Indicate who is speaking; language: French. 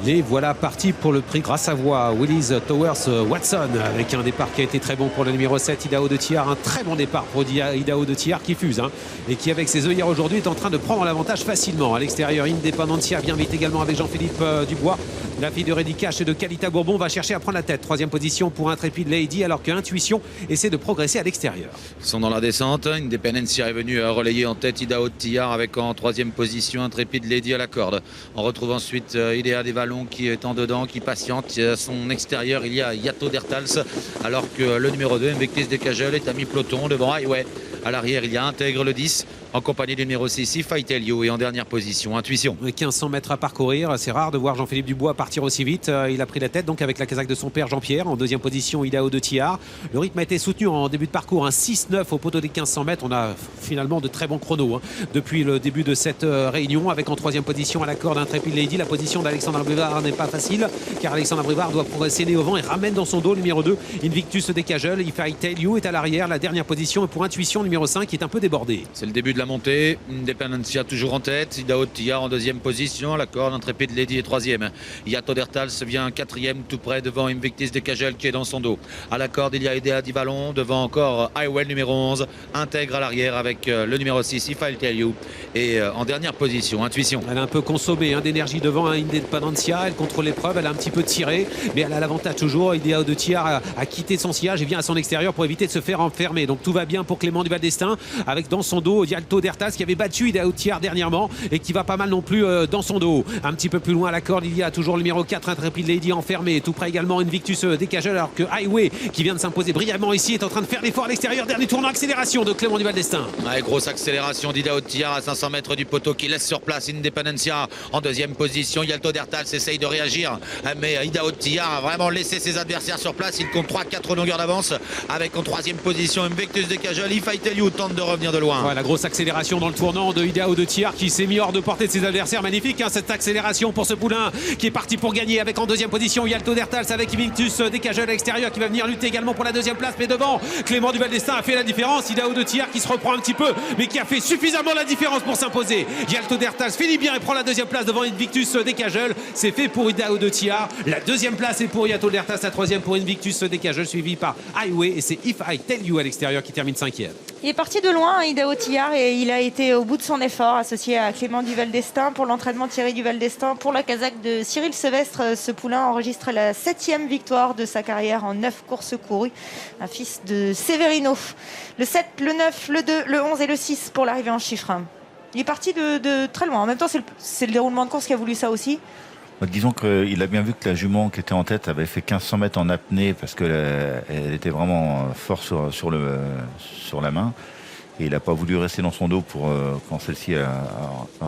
Speaker 1: Les voilà partis pour le prix grâce à voix. Willis Towers Watson avec un départ qui a été très bon pour le numéro 7, Idaho de Thiard. Un très bon départ pour Idaho de Thiard qui fuse et qui avec ses œillères aujourd'hui est en train de prendre l'avantage facilement. À l'extérieur, Independencia bien vite également avec Jean-Philippe Dubois. La fille de Reddy Cash et de Kalita Bourbon va chercher à prendre la tête. Troisième position pour Intrépide Lady alors que Intuition essaie de progresser à l'extérieur.
Speaker 2: Ils sont dans la descente. Independencia est venu relayer en tête Idaho de Thiard avec en troisième position Intrépide Lady à la corde. On retrouve ensuite Idea des Vallons qui est en dedans, qui patiente. À son extérieur, il y a Yato Dertals alors que le numéro 2, Invictus de Cajol, est à mi-peloton devant Highway. À l'arrière, il y a Intègre le 10 en compagnie du numéro 6, If I Tell You, et en dernière position, Intuition.
Speaker 1: 1500 mètres à parcourir, c'est rare de voir Jean-Philippe Dubois partir aussi vite. Il a pris la tête donc avec la casaque de son père Jean-Pierre. En deuxième position, Idaho de Thiard. Le rythme a été soutenu en début de parcours, un 6-9 au poteau des 1500 mètres. On a finalement de très bons chronos depuis le début de cette réunion, avec en troisième position à la corde Intrépide Lady. La position d'Alexandre Abrivard n'est pas facile car Alexandre Abrivard doit progresser nez au vent et ramène dans son dos le numéro 2, Invictus des Cajol. If I Tell You est à l'arrière. La dernière position pour Intuition numéro 5 qui est un peu débordé.
Speaker 2: C'est le début de la montée. Independencia toujours en tête, Idaho de Thiard en deuxième position, la corde Intrépide Lady est troisième. Yato Dertals vient quatrième tout près devant Invictus de Cajol qui est dans son dos. À la corde il y a Idea di Vallon, devant encore Highway numéro 11, Intègre à l'arrière avec le numéro 6, If I Tell You, et en dernière position Intuition.
Speaker 1: Elle a un peu consommé d'énergie devant Independencia, elle contrôle l'épreuve, elle a un petit peu tiré, mais elle a l'avantage toujours. Idea de Thiard a quitté son sillage et vient à son extérieur pour éviter de se faire enfermer. Donc tout va bien pour Clément Duval d'Estaing avec dans son dos Yato Dertals qui avait battu Idaho de Thiard dernièrement et qui va pas mal non plus dans son dos. Un petit peu plus loin à la corde, il y a toujours le numéro 4, Intrépide Lady enfermé. Tout près également Invictus des Cajol alors que Highway, qui vient de s'imposer brillamment ici, est en train de faire l'effort à l'extérieur. Dernier tournant, accélération de Clément Duval d'Estaing.
Speaker 2: Ouais, grosse accélération d'Idaho de Thiard à 500 mètres du poteau qui laisse sur place Independencia en deuxième position. Yato Dertals essaye de réagir, mais Idaho de Thiard a vraiment laissé ses adversaires sur place. Il compte 3-4 longueurs d'avance avec en troisième position Invictus des Cajol. If I Tell You tente de revenir de loin.
Speaker 1: Ouais, la grosse accélération dans le tournant de Idaho de Thiard qui s'est mis hors de portée de ses adversaires. Magnifique cette accélération pour ce poulain qui est parti pour gagner avec en deuxième position Yato Dertals avec Invictus des Cajol à l'extérieur qui va venir lutter également pour la deuxième place, mais devant Clément Duval d'Estaing a fait la différence. Idaho de Thiard qui se reprend un petit peu mais qui a fait suffisamment la différence pour s'imposer. Yato Dertals finit bien et prend la deuxième place devant Invictus des Cajol. C'est fait pour Idaho de Thiard. La deuxième place est pour Yato Dertals, la troisième pour Invictus des Cajol suivi par Highway, et c'est If I Tell You à l'extérieur qui termine cinquième.
Speaker 3: Il est parti de loin, Idaho de Thiard, et il a été au bout de son effort, associé à Clément Duval d'Estaing pour l'entraînement de Thierry Duval d'Estaing. Pour la casaque de Cyril Sevestre, ce poulain enregistre la 7e victoire de sa carrière en 9 courses courues. Un fils de Severino. Le 7, le 9, le 2, le 11 et le 6 pour l'arrivée en chiffres. Il est parti de très loin. En même temps, c'est le déroulement de course qui a voulu ça aussi.
Speaker 4: Disons qu'il a bien vu que la jument qui était en tête avait fait 1500 mètres en apnée parce qu'elle était vraiment forte sur la main. Et il n'a pas voulu rester dans son dos pour quand celle-ci a